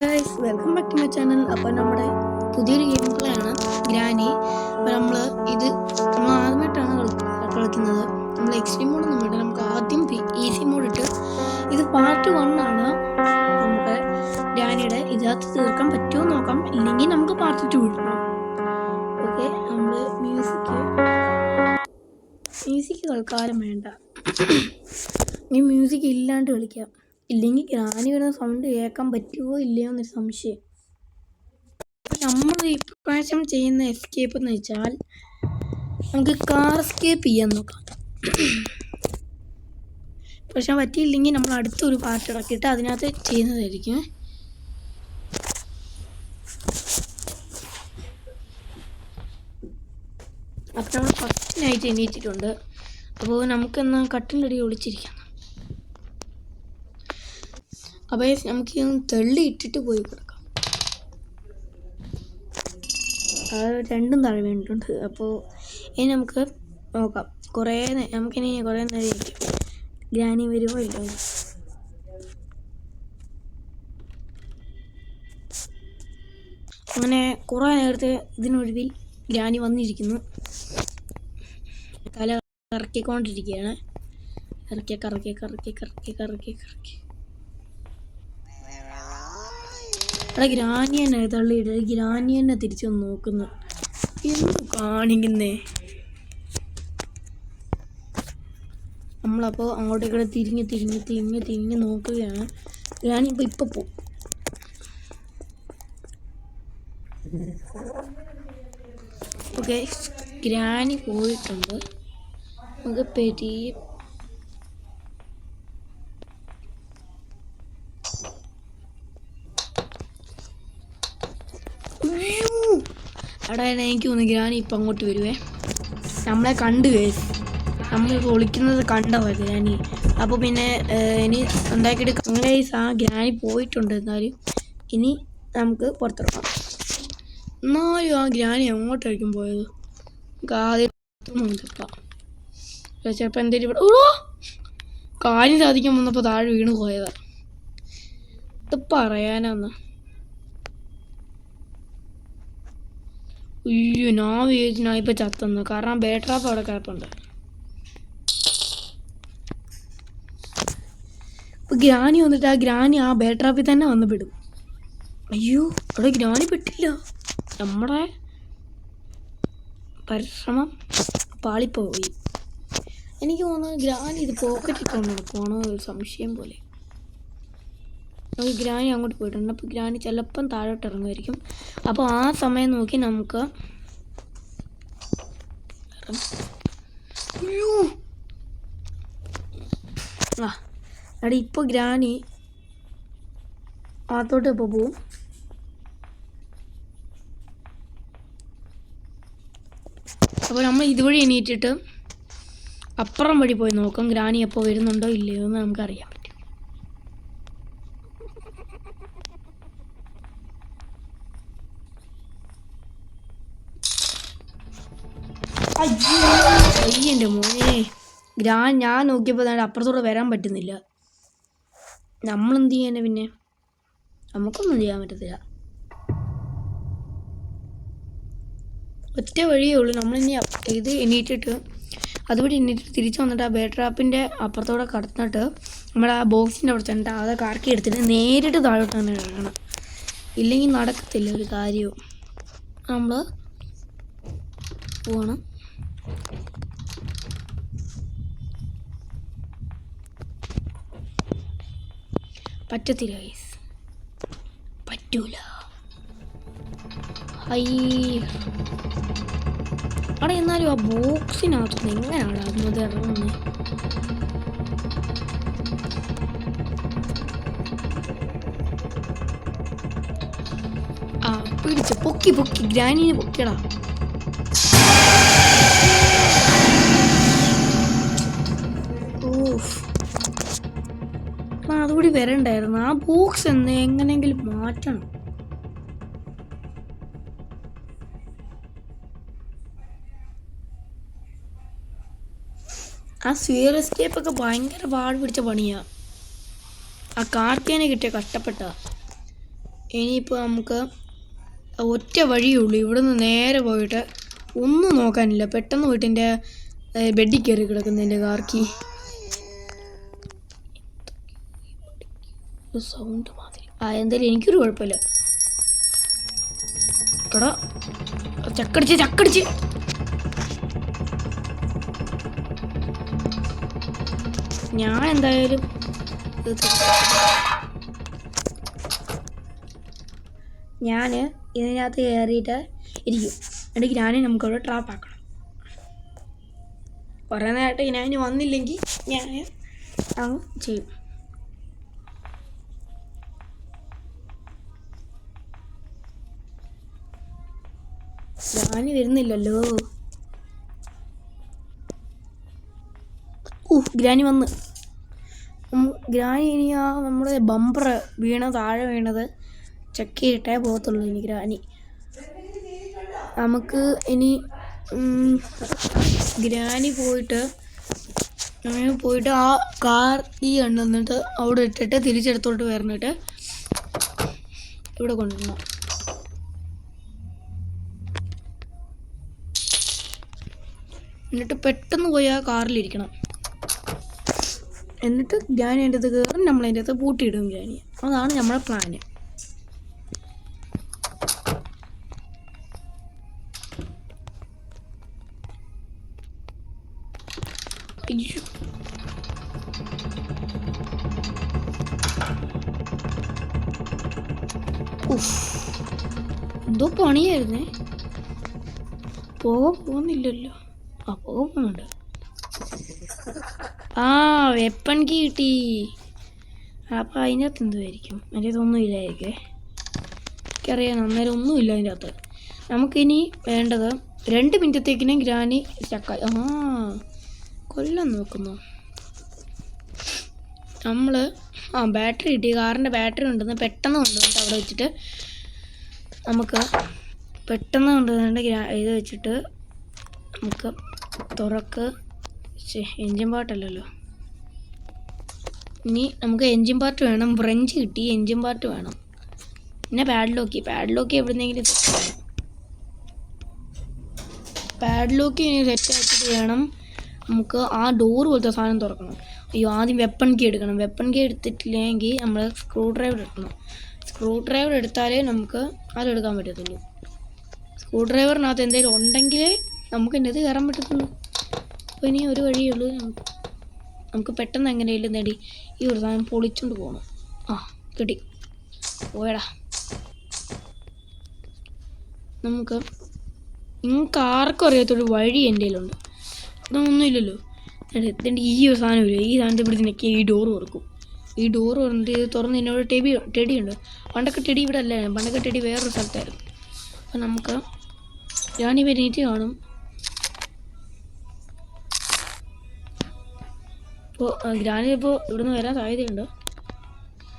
Guys welcome back to my channel. അപ്പോൾ നമ്മുടെ പുതിയൊരു ഗെയിം പ്ലേ ആണ് ഗ്രാനി. അപ്പോൾ നമ്മൾ ആദ്യമായിട്ടാണ് കളിക്കുന്നത്. നമ്മൾ എക്സ്ട്രീം മോഡൊന്നും വേണ്ട, നമുക്ക് ആദ്യം ഈസി മോഡ് ഇട്ട് ഇത് പാർട്ട് 1 ആണ്. നമുക്ക് ഗ്രാനിയുടെ ഇതിനകത്ത് തീർക്കാൻ പറ്റുമോ നോക്കാം, ഇല്ലെങ്കിൽ നമുക്ക് പാർട്ട് 2 ഇടണം. ഓക്കെ, നമ്മൾ മ്യൂസിക് തൽക്കാലം വേണ്ട, ഈ മ്യൂസിക് ഇല്ലാണ്ട് കളിക്കാം. ഇല്ലെങ്കിൽ ഗ്രാനി വരുന്ന സൗണ്ട് കേൾക്കാൻ പറ്റുമോ ഇല്ലയോ എന്നൊരു സംശയം. നമ്മൾ ഇപ്രാവശ്യം ചെയ്യുന്ന എസ്കേപ്പ് എന്ന് വെച്ചാൽ നമുക്ക് കാർ എസ്കേപ്പ് ചെയ്യാൻ നോക്കാം. പക്ഷെ പറ്റിയില്ലെങ്കിൽ നമ്മൾ അടുത്തൊരു പാർട്ട് ഇറക്കിയിട്ട് അതിനകത്ത് ചെയ്യുന്നതായിരിക്കും. അപ്പം നമ്മൾ ഫസ്റ്റ് നൈറ്റ് എണീറ്റിട്ടുണ്ട്. അപ്പോൾ നമുക്കെന്നാ കട്ടിലടി ഒളിച്ചിരിക്കാം. അപ്പോൾ നമുക്ക് തെള്ളി ഇട്ടിട്ട് പോയി കൊടുക്കാം. അത് രണ്ടും താഴെ വീണിട്ടുണ്ട്. അപ്പോൾ ഇനി നമുക്ക് നോക്കാം. നമുക്കിനി കുറേ നേരം ഇരിക്കാം, ഗ്രാനി വരുമോ ഇല്ലോ. അങ്ങനെ കുറേ നേരത്തെ ഇതിനൊടുവിൽ ഗ്രാനി വന്നിരിക്കുന്നു. തല കറക്കിക്കൊണ്ടിരിക്കുകയാണ്. കറക്കി അവിടെ ഗ്രാനി തന്നെ തള്ളിയിട്ട് ഗ്രാനി തന്നെ തിരിച്ചൊന്ന് നോക്കുന്നു. എന്ത് കാണിക്കുന്നേ? നമ്മളപ്പോൾ അങ്ങോട്ടേക്കൂടെ തിരിഞ്ഞ് നോക്കുകയാണ്. ഗ്രാനി ഇപ്പം പോകും. ഓക്കെ, ഗ്രാനി പോയിട്ടുണ്ട്. നമുക്ക് പെരിയെ അവിടെ എനിക്ക് തോന്നുന്നു ഗ്രാനി ഇപ്പം അങ്ങോട്ട് വരുവേ. നമ്മളെ കണ്ടു നമ്മൾ ഒളിക്കുന്നത് കണ്ടോ ഗ്രാനി. അപ്പോൾ പിന്നെ ഇനി ഉണ്ടാക്കിയിട്ട് അങ്ങനെ ആ ഗ്രാനി പോയിട്ടുണ്ട്. എന്നാലും ഇനി നമുക്ക് പുറത്തിറങ്ങാം. എന്നാലും ആ ഗ്രാനി എങ്ങോട്ടായിരിക്കും പോയത്? നമുക്ക് ആദ്യം ചിലപ്പോൾ എന്തെങ്കിലും ഇവിടെ കാര്യം സാധിക്കാൻ വന്നപ്പോൾ താഴെ വീണ് പോയതാണ്. ഇത് പറയാനാന്ന്. അയ്യോ, ഞാൻ വിചാരിച്ചു ഞാൻ ഇപ്പം ചത്തെന്ന്. കാരണം ബേട്രാപ്പ് അവിടെ കിടപ്പുണ്ട്. ഇപ്പം ഗ്രാനി വന്നിട്ട് ആ ബേട്രാപ്പിൽ തന്നെ വന്ന് പെടും. അയ്യോ, അവിടെ ഗ്രാനി പെട്ടില്ല. നമ്മുടെ പരിശ്രമം പാളിപ്പോയി. എനിക്ക് തോന്നുന്നു ഗ്രാനി ഇത് പോക്കറ്റിൽ കൊണ്ട് നടക്കുവാണോ ഒരു സംശയം പോലെ. നമുക്ക് ഗ്രാനി അങ്ങോട്ട് പോയിട്ടുണ്ട്. അപ്പോൾ ഗ്രാനി ചിലപ്പം താഴോട്ട് ഇറങ്ങുമായിരിക്കും. അപ്പോൾ ആ സമയം നോക്കി നമുക്ക് അവിടെ ഇപ്പോൾ ഗ്രാനി അകത്തോട്ട് ഇപ്പോൾ പോവും. അപ്പോൾ നമ്മൾ ഇതുവഴി എണീറ്റിട്ട് അപ്പുറം വഴി പോയി നോക്കാം ഗ്രാനി എപ്പോൾ വരുന്നുണ്ടോ ഇല്ലയോ എന്ന് നമുക്കറിയാം. അയ്യൻ്റെ മോനെ, ഞാൻ നോക്കിയപ്പോൾ അപ്പുറത്തോടെ വരാൻ പറ്റുന്നില്ല. നമ്മളെന്ത് ചെയ്യാനെ? പിന്നെ നമുക്കൊന്നും ചെയ്യാൻ പറ്റത്തില്ല. ഒറ്റ വഴിയേ ഉള്ളൂ. നമ്മളിനി ഇത് എണീറ്റിട്ട് അതുവഴി എണീറ്റിട്ട് തിരിച്ചു വന്നിട്ട് ആ ബേട്രാപ്പിൻ്റെ അപ്പുറത്തോടെ കടന്നിട്ട് നമ്മുടെ ആ ബോക്സിൻ്റെ അവിടെ ചെന്നിട്ട് അത് കറക്കി എടുത്തിട്ട് നേരിട്ട് താഴോട്ട് തന്നെ ഇറങ്ങണം. ഇല്ലെങ്കിൽ നടക്കത്തില്ല ഒരു കാര്യവും. നമ്മൾ പോകണം. പറ്റത്തില്ല ഗൈസ്, പറ്റൂല. അവിടെ എന്നാലും ആ ബോക്സിനകത്തുനിന്ന് എങ്ങനെയാണ് അത് ഇറങ്ങുന്നത്? ആ പിടിച്ച് പൊക്കി ഗ്രാനിനെ പൊക്കിയടാ. അതുകൂടി വരണ്ടായിരുന്നു. ആ ബോക്സ് എങ്ങനെയെങ്കിലും മാറ്റണം. ആ സ്ഫിയർ എസ്കേപ്പൊക്കെ ഭയങ്കര പാട് പിടിച്ച പണിയാണ്. ആ കാർക്കേനെ കിട്ടിയ കഷ്ടപ്പെട്ട. ഇനിയിപ്പോൾ നമുക്ക് ഒറ്റ വഴിയുള്ളൂ. ഇവിടെ നിന്ന് നേരെ പോയിട്ട് ഒന്നും നോക്കാനില്ല, പെട്ടെന്ന് പോയിട്ട് എൻ്റെ ബെഡിൽ കയറി കിടക്കുന്നതിൻ്റെ കാർക്കി സൗണ്ട് മാതിരി. എന്തായാലും എനിക്കൊരു കുഴപ്പമില്ല. എടാ ചക്കടിച്ച് ഞാൻ എന്തായാലും ഞാൻ ഇതിനകത്ത് കയറിയിട്ട് ഇരിക്കും. എന്നിട്ട് ഗ്രാനി നമുക്കവിടെ ട്രാപ്പ് ആക്കണം. കുറേ നേരമായിട്ട് ഞാൻ വന്നില്ലെങ്കിൽ ഞാൻ അങ്ങ് ചെയ്യും. ഗ്രാനി വരുന്നില്ലല്ലോ. ഗ്രാനി വന്ന്. ഗ്രാനി ഇനി ആ നമ്മുടെ ബമ്പർ താഴെ വീണത് ചെക്ക് ചെയ്തിട്ടേ പോകത്തുള്ളൂ ഇനി ഗ്രാനി. നമുക്ക് ഇനി ഗ്രാനി പോയിട്ട് ആ കാർ ഈ എന്നിട്ട് അവിടെ ഇട്ടിട്ട് തിരിച്ചെടുത്തോട്ട് വരണിട്ട് ഇവിടെ കൊണ്ടുവരണം. എന്നിട്ട് പെട്ടെന്ന് പോയി ആ കാറിലിരിക്കണം. എന്നിട്ട് ഗ്രാനി അതിൻ്റെ അകത്ത് കയറും, നമ്മളതിൻ്റെ അകത്ത് പൂട്ടിയിടും ഗ്രാനി. അതാണ് നമ്മുടെ പ്ലാന്. എന്തോ പണിയായിരുന്നേ. പോകുന്നില്ലല്ലോ. പോകുന്നുണ്ട്. വെപ്പൺ കീ കിട്ടി. അപ്പം അതിനകത്ത് എന്തുമായിരിക്കും? അതിൻ്റെ അകത്തൊന്നും ഇല്ലായിരിക്കേ. എനിക്കറിയാം അന്നേരം ഒന്നുമില്ല അതിൻ്റെ അകത്ത്. നമുക്കിനി വേണ്ടത് 2 മിനിറ്റത്തേക്കിനും ഗ്രാനി ചക്ക കൊല്ലാൻ നോക്കുന്നു. നമ്മൾ ബാറ്ററി കിട്ടി, കാറിൻ്റെ ബാറ്ററി ഉണ്ടെന്ന് പെട്ടെന്ന് കൊണ്ടുവന്നിട്ട് അവിടെ വെച്ചിട്ട് നമുക്ക് പെട്ടെന്ന് കൊണ്ടുവന്നിട്ട് ഇത് വെച്ചിട്ട് നമുക്ക് എൻജിൻ പാർട്ടല്ലല്ലോ. ഇനി നമുക്ക് എൻജിൻ പാർട്ട് വേണം. ഫ്രഞ്ച് കിട്ടി, എൻജിൻ പാർട്ട് വേണം. പിന്നെ പാഡ്ലോക്ക് എവിടുന്നെങ്കിലും പാഡ്ലോക്ക് ഇനി സെറ്റാക്കിയിട്ട് വേണം നമുക്ക് ആ ഡോർ പോലത്തെ സാധനം തുറക്കണം. അയ്യോ, ആദ്യം വെപ്പൺ കീ എടുക്കണം. വെപ്പൺ കീ എടുത്തിട്ടില്ലെങ്കിൽ നമ്മൾ സ്ക്രൂ ഡ്രൈവർ എടുക്കണം. സ്ക്രൂ ഡ്രൈവർ എടുത്താലേ നമുക്ക് അതെടുക്കാൻ പറ്റത്തുള്ളൂ. സ്ക്രൂ ഡ്രൈവറിനകത്ത് എന്തെങ്കിലും ഉണ്ടെങ്കിലേ നമുക്ക് എൻ്റെ അത് കയറാൻ പറ്റത്തുള്ളൂ. അപ്പോൾ ഇനി ഒരു വഴിയുള്ളൂ. നമുക്ക് പെട്ടെന്ന് എങ്ങനെയെങ്കിലും നേടി ഈ ഒരു സാധനം പൊളിച്ചുകൊണ്ട് പോകണം. കിട്ടി, പോയടാ. നിങ്ങൾക്ക് ആർക്കും അറിയാത്തൊരു വഴി എൻ്റെ കയ്യിലുണ്ട്. അതൊന്നുമില്ലല്ലോ. എന്നിട്ട് ഈ ഒരു സാധനമില്ല, ഈ സാധനത്തെ പിടിച്ച് ഈ ഡോറ് തുറക്കും. ഈ ഡോറ് തുറന്നിട്ട് ഇത് തുറന്ന് എന്നോട് ടെഡിയുണ്ട്. പണ്ടൊക്കെ ടെഡി ഇവിടെ അല്ലേ, പണ്ടൊക്കെ ടെഡി വേറൊരു സ്ഥലത്തായിരുന്നു. അപ്പം നമുക്ക് ഞാനീ നീറ്റ് കാണും. ഇപ്പോൾ ഗ്രാനി ഇപ്പോൾ ഇവിടുന്ന് വരാൻ സാധ്യതയുണ്ട്.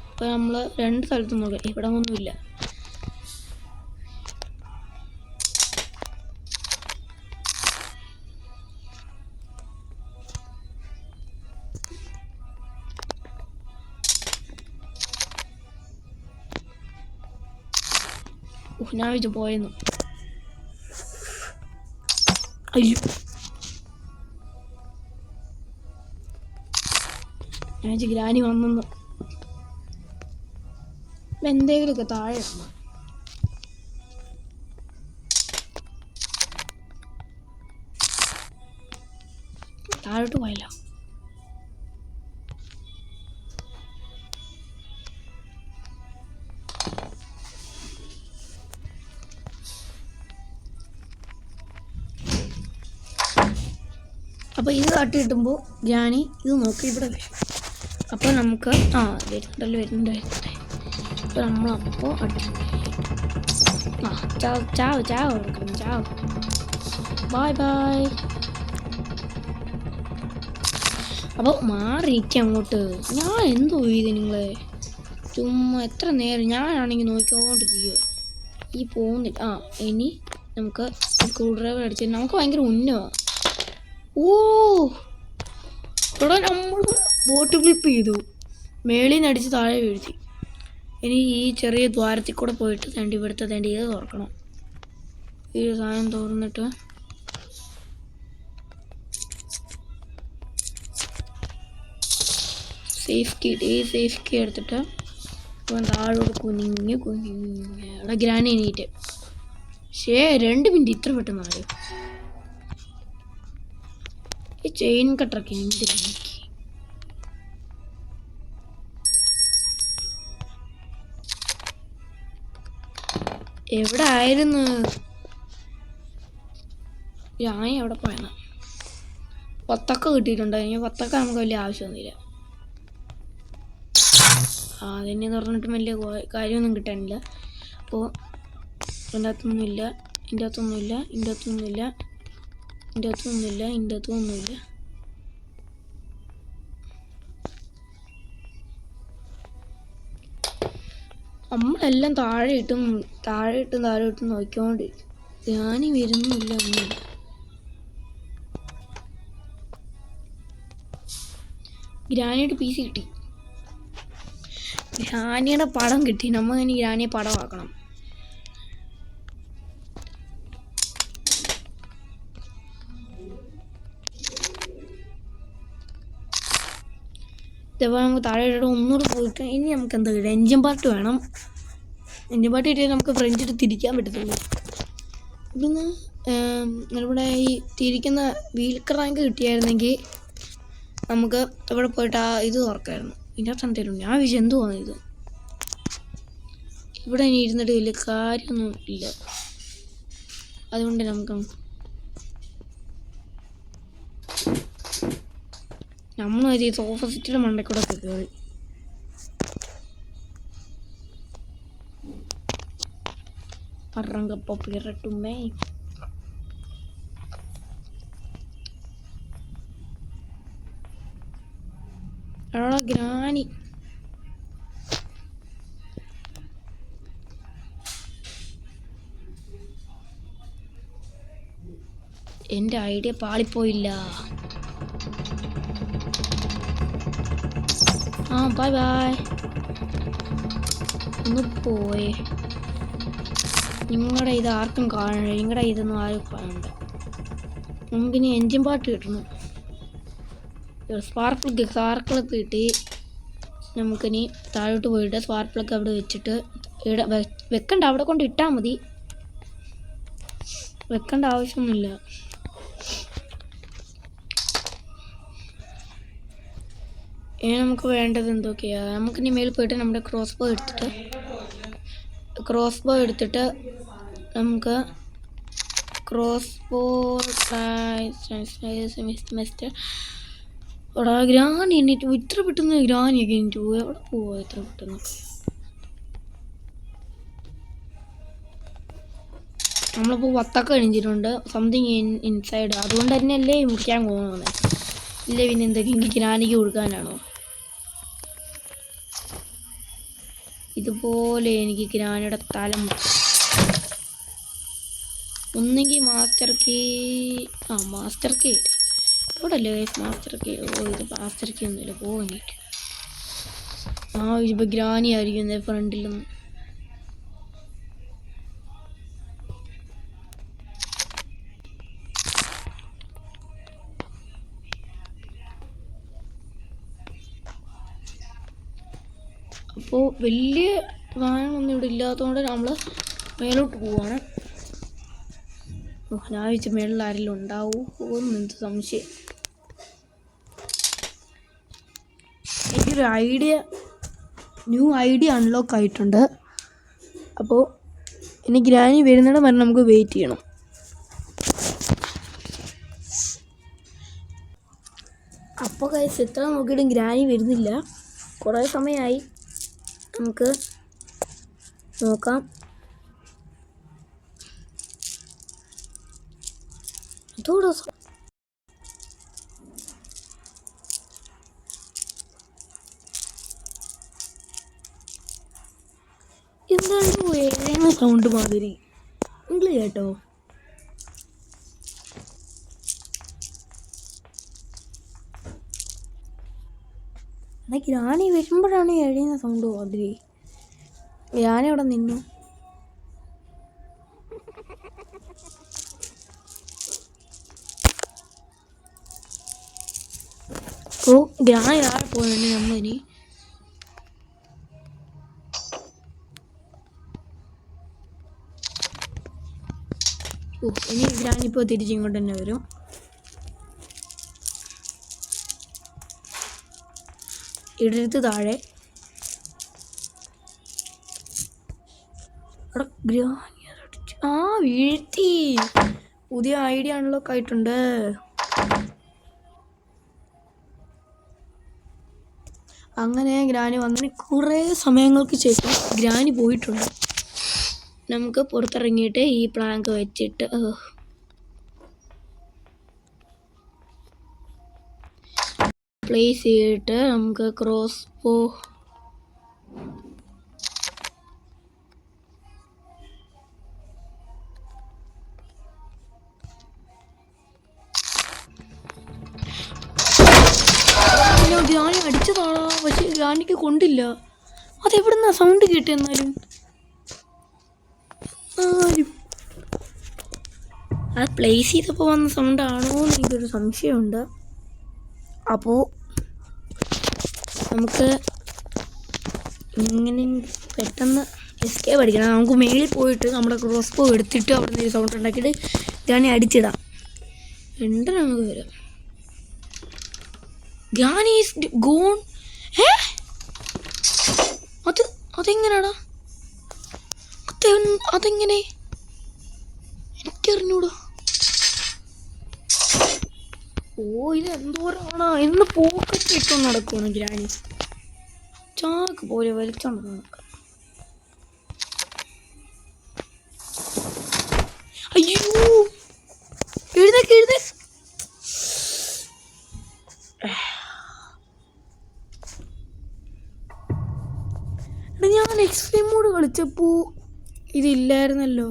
അപ്പോൾ നമ്മൾ 2 സ്ഥലത്തും നോക്കാം. ഇവിടെ ഒന്നുമില്ല. ഞാൻ വെച്ച് പോയെന്നു. അയ്യോ, ഞാൻ വെച്ച് ഗ്രാനി വന്നെന്ന്. എന്തെങ്കിലുമൊക്കെ താഴെ താഴോട്ട് പോയല്ലോ. അപ്പോൾ ഇത് കാട്ടി കിട്ടുമ്പോൾ ഗ്രാനി ഇത് നോക്കി ഇവിടെ വരും. അപ്പോൾ നമുക്ക് വരുന്നുണ്ടല്ലോ. അപ്പോൾ നമ്മളപ്പോൾ അടിച്ചു ചാവ് കൊടുക്കണം. ചാവ്, ബൈ. അപ്പോൾ മാറിയിരിക്കുക അങ്ങോട്ട്. ഞാൻ എന്തോ ചെയ്ത് നിങ്ങളെ ചുമ്മാ എത്ര നേരം ഞാനാണെങ്കിൽ നോക്കിക്കൊണ്ടിരിക്കുക. ഈ പോകുന്നില്ല. ഇനി നമുക്ക് സ്ക്രൂ ഡ്രൈവർ അടിച്ച് നമുക്ക് ഭയങ്കര ഉന്നമാണ്. ഇവിടെ നമ്മൾ ബോട്ട് ഫ്ലിപ്പ് ചെയ്തു, മേളിൽ നിന്ന് അടിച്ച് താഴെ വീഴ്ത്തി. ഇനി ഈ ചെറിയ ദ്വാരത്തിൽ കൂടെ പോയിട്ട് ഇവിടുത്തെ ഇത് തുറക്കണം. ഈ സാധനം തുറന്നിട്ട് സേഫ് കീ എടുത്തിട്ട് താഴോട്ട് കുനിഞ്ഞ് അവിടെ ഗ്രാനി എണീറ്റ്. 2 മിനിറ്റ് ഇത്ര പെട്ടെന്നാണ്. ഈ ചെയിൻ കട്ടറൊക്കെ എന്തിനാ? എവിടെ ആയിരുന്നു ഞാൻ? എവിടെ പോയെന്നാ? വത്തക്ക കിട്ടിയിട്ടുണ്ട്. വത്തക്ക നമുക്ക് വലിയ ആവശ്യമൊന്നുമില്ല. അതിനെ തുറന്നിട്ടും വലിയ കാര്യമൊന്നും കിട്ടാനില്ല. അപ്പോൾ ഇതിൻ്റെ അകത്തൊന്നുമില്ല. നമ്മളെല്ലാം താഴെ ഇട്ടും നോക്കിക്കൊണ്ടിരിക്കും. ഗ്രാനി വരുന്നില്ല. ഒന്നുമില്ല. ഗ്രാനിയുടെ പീസ് കിട്ടി. ഗ്രാനിയുടെ പടം കിട്ടി. നമ്മൾ ഇനി ഗ്രാനിയെ പടമാക്കണം. ഇതേപോലെ നമുക്ക് താഴെ ഒന്നുകൂടെ പോയിട്ട് ഇനി നമുക്ക് എന്താ കിട്ടുക? എൻജിൻ പാർട്ട് വേണം. എൻജിൻ പാർട്ട് കിട്ടിയാൽ നമുക്ക് ഫ്രഞ്ചിട്ട് തിരിക്കാൻ പറ്റത്തുള്ളൂ. ഇവിടുന്ന് ഇവിടെ ഈ തിരിക്കുന്ന വീൽ ക്രാങ്ക് കിട്ടിയായിരുന്നെങ്കിൽ നമുക്ക് ഇവിടെ പോയിട്ട് ഇത് തുറക്കായിരുന്നു. ഇതിനകത്ത് എന്തെങ്കിലും ഞാൻ വിചാരിച്ചു എന്തുവാണ് ഇത്. ഇവിടെ ഇനി ഇരുന്നിട്ട് വലിയ കാര്യമൊന്നും ഇല്ല. അതുകൊണ്ട് നമുക്ക് നമ്മൾ ഈ സോഫ സെറ്റിയുടെ മണ്ടക്കൂടെ കയറി. അറങ്കപ്പൊപ്പിരട്ടുമേ. ഗ്രാനി എൻ്റെ ഐഡിയ പാളിപ്പോയില്ല. ബൈ ഒന്ന് പോയേ. നിങ്ങളുടെ ഇത് ആർക്കും കാണണ്ട. നിങ്ങളുടെ ഇതൊന്നും ആരും കാണണ്ട. നമുക്കിനി എൻജിൻ പാർട്ട് കിട്ടണം. സ്പാർക്ക് കിട്ടി. നമുക്കിനി താഴോട്ട് പോയിട്ട് സ്പാർക്ക് പ്ലഗ് അവിടെ വെച്ചിട്ട് വെക്കണ്ട. അവിടെ കൊണ്ട് ഇട്ടാൽ മതി. വെക്കേണ്ട ആവശ്യമൊന്നുമില്ല. ഇനി നമുക്ക് വേണ്ടത് എന്തൊക്കെയാണ്? നമുക്കിനി മേളിൽ പോയിട്ട് നമ്മുടെ ക്രോസ് ബോ എടുത്തിട്ട് നമുക്ക് ഗ്രാനി എണീറ്റ് ഇത്ര പെട്ടെന്ന്. ഗ്രാനിയൊക്കെ എണീറ്റ് പോവുക. എവിടെ പോവാ ഇത്ര പെട്ടെന്ന്? നമ്മളിപ്പോൾ വത്തക്ക കഴിഞ്ഞിട്ടുണ്ട്. Something inside. അതുകൊണ്ട് തന്നെയല്ലേ മുറിക്കാൻ പോകുന്നത്. ഇല്ല പിന്നെ എന്തൊക്കെ ഗ്രാനിക്ക് കൊടുക്കാനാണോ? ഇതുപോലെ എനിക്ക് ഗ്രാനിയുടെ തലം ഒന്നെങ്കിൽ മാസ്റ്റർ കീ. മാസ്റ്റർ കീ ഇവിടെ അല്ലേ? Master key. ഇത് മാസ്റ്റർ കീ ഒന്നുമില്ല. പോയിട്ട് ഇപ്പോൾ ഗ്രാനി ആയിരിക്കും ഫ്രണ്ടിലൊന്നും. അപ്പോൾ വലിയ വാഹനമൊന്നും ഇവിടെ ഇല്ലാത്തതുകൊണ്ട് നമ്മൾ മേലോട്ട് പോവാണ്. ഞാൻ വിളിച്ച മേളിൽ ആരെങ്കിലും ഉണ്ടാവുമോ എന്ത് സംശയം. എനിക്കൊരു ന്യൂ ഐഡിയ അൺലോക്ക് ആയിട്ടുണ്ട്. അപ്പോൾ ഇനി ഗ്രാനി വരുന്നിടം വരെ നമുക്ക് വെയിറ്റ് ചെയ്യണം. അപ്പോൾ കൈസ് എത്ര നോക്കിയിട്ടും ഗ്രാനി വരുന്നില്ല. കുറേ സമയമായി. നമുക്ക് നോക്കാം. എന്താണ് ഏഴേന്ന സൗണ്ട് മാതിരി? നിങ്ങൾ കേട്ടോ? ഗ്രാനി വരുമ്പോഴാണ് എഴുതുന്ന സൗണ്ട് മാതിരി. ഞാനവിടെ നിന്നു. ഓ ഞാൻ ആടെ പോകുന്നുണ്ട് നമ്മളിനി. ഓ ഇനി ഞാനിപ്പോൾ തിരിച്ചിങ്ങോട്ട് തന്നെ വരും. ഇടരുത്ത് താഴെ. ആ വീഴ്ത്തി. പുതിയ ഐഡിയ അൺലോക്ക് ആയിട്ടുണ്ട്. അങ്ങനെ ഗ്രാനി വന്നതിന് കുറേ സമയങ്ങൾക്ക് ശേഷം ഗ്രാനി പോയിട്ടുണ്ട്. നമുക്ക് പുറത്തിറങ്ങിയിട്ട് ഈ പ്ലാങ്ക് വെച്ചിട്ട് പ്ലേസ് ചെയ്തിട്ട് നമുക്ക് ക്രോസ് ബോ ഗ്രാനി അടിച്ചതാണോ? പക്ഷെ ഗ്രാനിക്ക് കൊണ്ടില്ല. അതെവിടുന്നാ സൗണ്ട് കേട്ടെ? എന്നാലും അത് പ്ലേസ് ചെയ്തപ്പോൾ വന്ന സൗണ്ടാണോ എന്ന് എനിക്കൊരു സംശയമുണ്ട്. അപ്പോൾ നമുക്ക് ഇങ്ങനെ പെട്ടെന്ന് എസ്കേപ്പ് അടിക്കണം. നമുക്ക് മേളിൽ പോയിട്ട് നമ്മുടെ ക്രോസ് ബോ എടുത്തിട്ട് അവിടെ നിന്ന് സൗണ്ട് ഉണ്ടാക്കിയിട്ട് ഗ്രാനി അടിച്ചിടാം. എന്നിട്ട് നമുക്ക് വരാം. Granny is gone. അതെങ്ങനെയാടാ? അതെങ്ങനെ എനിക്കറിഞ്ഞൂടാ. ഓ ഇത് എന്തോരാണ് എന്ന് പോക്കറ്റ് ഇട്ടൊന്ന് നടക്കണം ഗ്രാനി. ചാക്ക് പോലെ വലിച്ചോണ്ട് നടക്കാം. അയ്യോ എഴുന്നേക്ക്. ഞാൻ എക്സ്ട്രീം മോഡ് കളിച്ചപ്പോൾ ഇതില്ലായിരുന്നല്ലോ.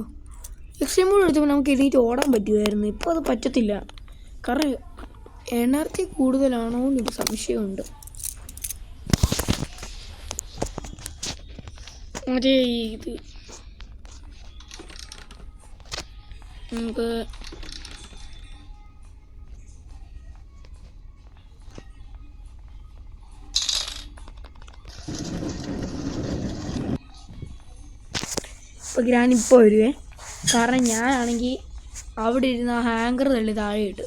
എക്സ്ട്രീം മോഡ് കളിച്ചപ്പോൾ നമുക്ക് എണീറ്റ് ഓടാൻ പറ്റുമായിരുന്നു. ഇപ്പോൾ അത് പറ്റത്തില്ല. കാരണം എനർജി കൂടുതലാണോ എന്നൊരു സംശയമുണ്ട്. മറ്റേ ഇത് നമുക്ക് ഇപ്പോൾ ഗ്രാനിപ്പോൾ വരുവേ. കാരണം ഞാനാണെങ്കിൽ അവിടെ ഇരുന്ന് ആ ഹാങ്കർ തള്ളി താഴെ ഇട്ട്.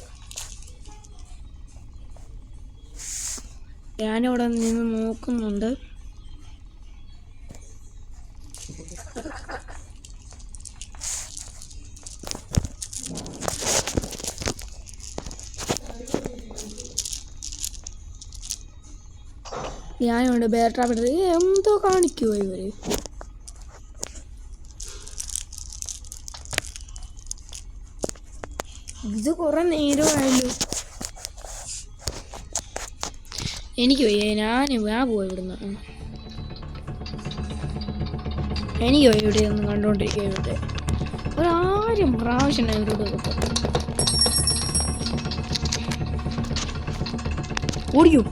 ഞാനവിടെ നിന്ന് നോക്കുന്നുണ്ട്. ഞാനുണ്ട് ബെയർ ട്രാപ്പ് എടുത്ത് എന്തോ കാണിക്കുമോ ഇവർ? ഇത് കുറെ നേരമായല്ലോ. എനിക്ക് വയ്യ. ഞാൻ പോയി ഇവിടുന്ന്. എനിക്ക് പോയി ഇവിടെ ഒന്ന് കണ്ടുകൊണ്ടിരിക്കുക. ഇവിടെ ഒരായിരം പ്രാവശ്യം ഇവരോട് ഓടിക്കൂ.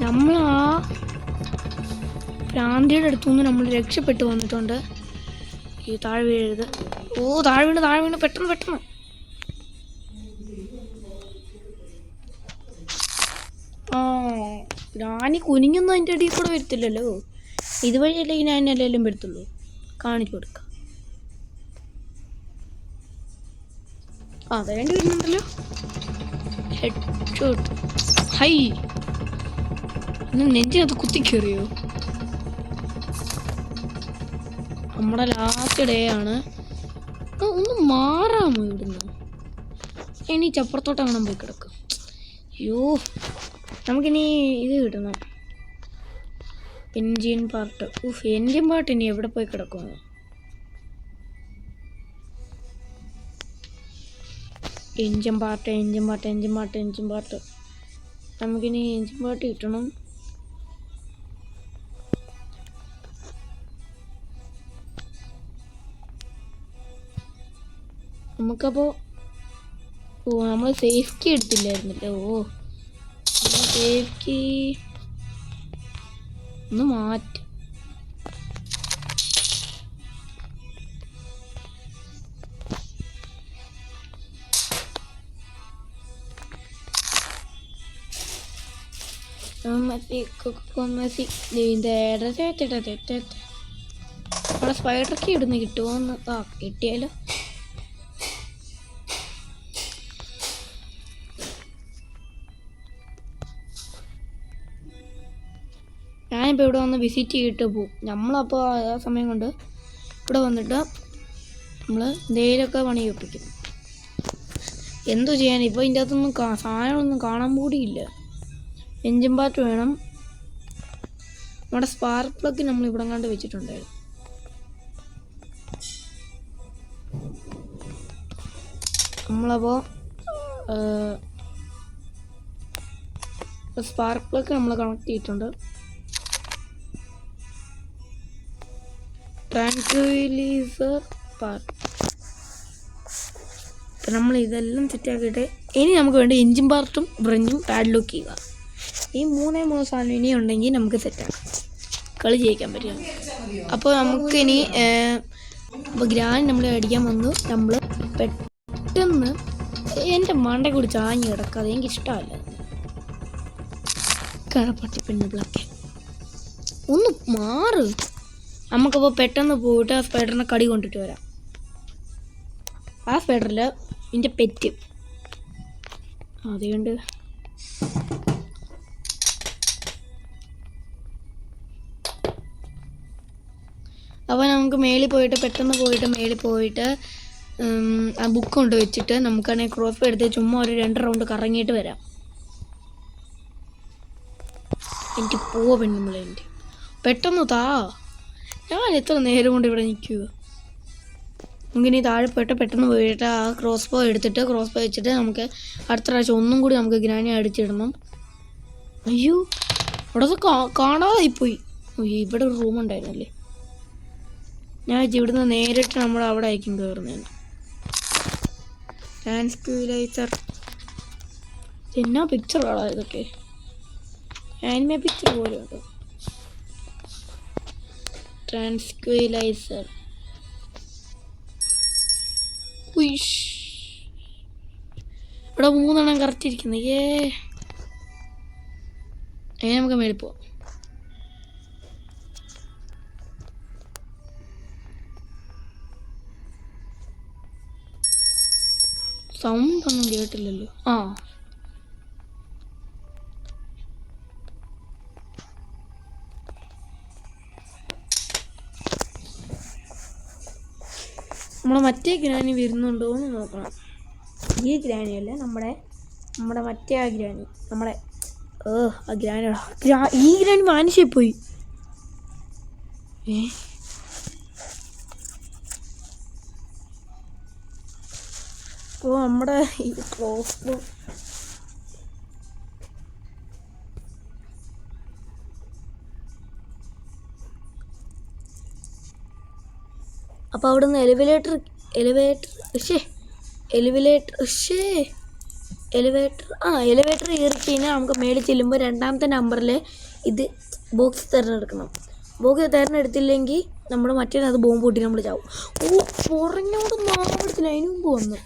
നമ്മൾ ആ ഭ്രാന്തിയുടെ അടുത്തുനിന്ന് നമ്മൾ രക്ഷപ്പെട്ടു വന്നിട്ടുണ്ട്. ഈ താഴെ വീഴരുത്. ഓ താഴെ വീണ് പെട്ടെന്ന്. ആ ഗ്രാനി കുനിഞ്ഞൊന്നും അതിൻ്റെ അടിയിൽ കൂടെ വരത്തില്ലല്ലോ. ഇതുവഴിയല്ലേ ഞാൻ എല്ലാം വരത്തുള്ളൂ. കാണിച്ചു കൊടുക്കാം. വേണ്ടി വരുന്നുണ്ടല്ലോ. Head shot. ഹൈ നെഞ്ചിനകത്ത് കുത്തിക്കേറിയോ? നമ്മുടെ ലാസ്റ്റ് ഡേ ആണ്. ഒന്ന് മാറാമോ ഇവിടുന്ന്? ഇനി ചപ്പുറത്തോട്ട് അങ്ങനെ പോയി കിടക്കും. അയ്യോ നമുക്കിനി ഇത് കിട്ടണം. Engine part. എൻജിൻ പാർട്ട് ഇനി എവിടെ പോയി കിടക്കുമോ? Engine part. നമുക്കിനി എൻജിൻ പാർട്ട് കിട്ടണം. നമുക്കപ്പോൾ നമ്മൾ സേഫ് കീ എടുത്തില്ലായിരുന്നല്ലോ. സേഫ് കീ ഒന്ന് മാറ്റി. അവിടെ സ്പൈഡർക്ക് ഇടുന്ന് കിട്ടുമോന്ന്. കിട്ടിയാലോ. ഞാനിപ്പോൾ ഇവിടെ വന്ന് വിസിറ്റ് ചെയ്തിട്ട് പോവും. നമ്മളപ്പോൾ ആ സമയം കൊണ്ട് ഇവിടെ വന്നിട്ട് നമ്മൾ എന്തെങ്കിലുമൊക്കെ പണി ഒപ്പിക്കും. എന്തോ ചെയ്യാൻ ഇപ്പോൾ ഇതിൻ്റെ അകത്തൊന്നും സാധനങ്ങളൊന്നും കാണാൻ കൂടിയില്ല. എൻജിൻ പാർട്ട് വേണം. നമ്മുടെ സ്പാർക്ക് പ്ലഗ് നമ്മൾ ഇവിടെ കണ്ട് വെച്ചിട്ടുണ്ടായിരുന്നു. നമ്മളപ്പോൾ സ്പാർക്ക് പ്ലഗ് നമ്മൾ കണക്ട് ചെയ്തിട്ടുണ്ട്. ട്രാൻക്വിലൈസർ പാർട്ട് നമ്മൾ ഇതെല്ലാം സെറ്റാക്കിയിട്ട് ഇനി നമുക്ക് വേണ്ട എൻജിൻ പാർട്ടും ബ്രഞ്ചും പാഡ്ലോക്ക് ചെയ്യുക. ഈ മൂന്ന് സാധനം ഇനി ഉണ്ടെങ്കിൽ നമുക്ക് സെറ്റാക്കാം, കളി ജയിക്കാൻ പറ്റുക. അപ്പോൾ നമുക്കിനി അപ്പോൾ ഗ്രാൻഡ് നമ്മൾ അടിക്കാൻ വന്നു. നമ്മൾ പെട്ടെന്ന് എൻ്റെ മണ്ടയെ കൂടി ചാഞ്ഞ് കിടക്കാതെ എനിക്കിഷ്ടമല്ല. കടപ്പട്ടി പെണ്ണുകളൊക്കെ ഒന്ന് മാറ്. നമുക്കപ്പോൾ പെട്ടെന്ന് പോയിട്ട് ആ സ്പൈഡറിനെ കടി കൊണ്ടിട്ട് വരാം. ആ സ്പൈഡറിൽ എൻ്റെ പെറ്റ് അതുകൊണ്ട് അപ്പോൾ നമുക്ക് മേളിൽ പോയിട്ട് മേളിൽ പോയിട്ട് ആ ബുക്ക് കൊണ്ട് വെച്ചിട്ട് നമുക്കാണെങ്കിൽ ക്രോസ് ബോ എടുത്ത് ചുമ്മാ ഒരു 2 റൗണ്ട് കറങ്ങിയിട്ട് വരാം. എനിക്ക് പെണ്ണുമ്പളെ എൻ്റെ പെട്ടെന്ന് താ. ഞാൻ എത്ര നേരം കൊണ്ട് ഇവിടെ നിൽക്കുക. നമുക്കിനി താഴെ പോയിട്ട് പെട്ടെന്ന് പോയിട്ട് ആ ക്രോസ് ബോ എടുത്തിട്ട് ക്രോസ് ബോ വെച്ചിട്ട് നമുക്ക് അടുത്ത പ്രാവശ്യം ഒന്നും കൂടി നമുക്ക് ഗ്രാനി അടിച്ചിടണം. അയ്യോ അവിടെ കാണാതായിപ്പോയി. ഇവിടെ ഒരു റൂം ഉണ്ടായിരുന്നല്ലേ. ഞാൻ ഇവിടുന്ന് നേരിട്ട് നമ്മൾ അവിടെ ആയിരിക്കും കയറുന്നതാണ്. ട്രാൻക്വിലൈസർ എന്നാ പിക്ചറാണോ ഇതൊക്കെ? ആനിമേ പിക്ചർ പോലെ ഉണ്ട്. ട്രാൻക്വിലൈസർ ഇവിടെ 3 എണ്ണം കറക്റ്റ് ഇരിക്കുന്നത്. നമുക്ക് മേളിൽ പോവാം. സൗണ്ട് ഒന്നും കേട്ടില്ലല്ലോ. നമ്മളെ മറ്റേ ഗ്രാനി വരുന്നുണ്ടോ എന്ന് നോക്കണം. ഈ ഗ്രാനിയല്ല, നമ്മുടെ മറ്റേ ആ ഗ്രാനി, നമ്മുടെ ആ ഗ്രാനിയുടെ ഈ ഗ്രാനി വാനിഷായി പോയി. അപ്പോൾ നമ്മുടെ ഈ ക്ലോസ് അപ്പോൾ അവിടെ നിന്ന് എലിവേറ്റർ കയറി കഴിഞ്ഞാൽ നമുക്ക് മേളിൽ ചെല്ലുമ്പോൾ 2ാമത്തെ നമ്പറിൽ ഇത് ബോക്സ് തിരഞ്ഞെടുക്കണം. ബോക്സ് തിരഞ്ഞെടുത്തില്ലെങ്കിൽ നമ്മൾ മറ്റേത് ബോംബ് പൊട്ടി നമ്മൾ ചാവും. പുറഞ്ഞോട് മാവെടുത്തില്ല, അതിന് മുമ്പ് വന്നു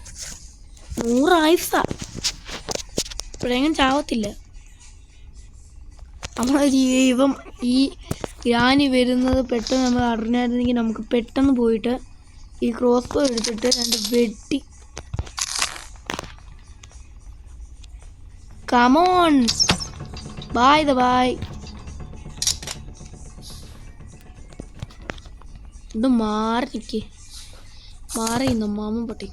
100 ആയുസാ. ഇപ്പോഴെങ്കിലും ചാവത്തില്ല. നമ്മളെ ജീവം ഈ ഗ്രാനി വരുന്നത് പെട്ടെന്ന് നമ്മൾ അറിഞ്ഞായിരുന്നെങ്കിൽ നമുക്ക് പെട്ടെന്ന് പോയിട്ട് ഈ ക്രോസ് ബോ എടുത്തിട്ട് 2 വെട്ടി. കമോൺ ബായ് ഇത് മാറി മാമൻ പൊട്ടി.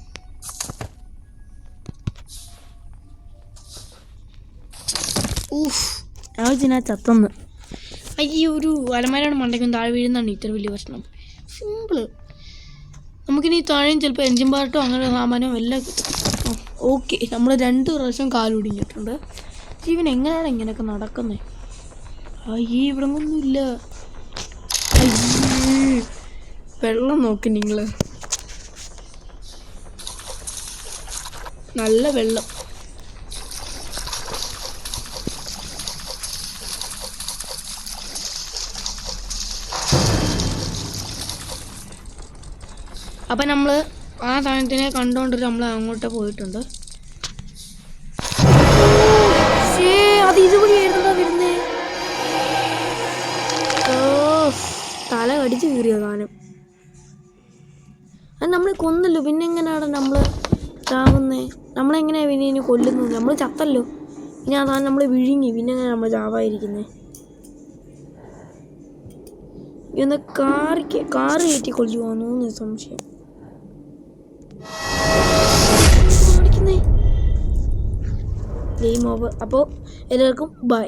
ഞാൻ ചത്തന്ന്. ഈ ഒരു അലമാരയുടെ മണ്ടയ്ക്കും താഴെ വീഴുന്നതാണ് ഇത്ര വലിയ പ്രശ്നം. സിമ്പിള്. നമുക്കിനി താഴെയും ചിലപ്പോൾ എൻജിൻ പാർട്ടോ അങ്ങനെ സാമാനോ എല്ലാം കിട്ടും. ഓക്കെ, നമ്മൾ 2 പ്രാവശ്യം കാലൊടിഞ്ഞിട്ടുണ്ട്. ജീവൻ എങ്ങനെയാണ് ഇങ്ങനെയൊക്കെ നടക്കുന്നത്? ഇവിടെ ഒന്നുമില്ല. വെള്ളം നോക്ക് നിങ്ങൾ, നല്ല വെള്ളം. അപ്പം നമ്മൾ ആ സാധനത്തിനെ കണ്ടുകൊണ്ടിട്ട് നമ്മൾ അങ്ങോട്ട് പോയിട്ടുണ്ട്. അത് ഇതുവഴിയായിരുന്നോ വരുന്നേ? തല കടിച്ചു കീറിയ സാധനം. അത് നമ്മൾ കൊന്നല്ലോ, പിന്നെ എങ്ങനെയാണ് നമ്മൾ ചാവുന്നേ? നമ്മളെങ്ങനെയാണ് പിന്നെ ഇനി കൊല്ലുന്നത്? നമ്മൾ ചത്തല്ലോ, ഇനി ആ സാധനം നമ്മൾ വിഴുങ്ങി, പിന്നെ എങ്ങനെ നമ്മൾ ചാവാതിരിക്കുന്നേ? ഇന്ന് കാറ് കയറ്റി കൊല്ലുവാന്നോന്ന് സംശയം. Game over. അപ്പോൾ എല്ലാവർക്കും ബൈ.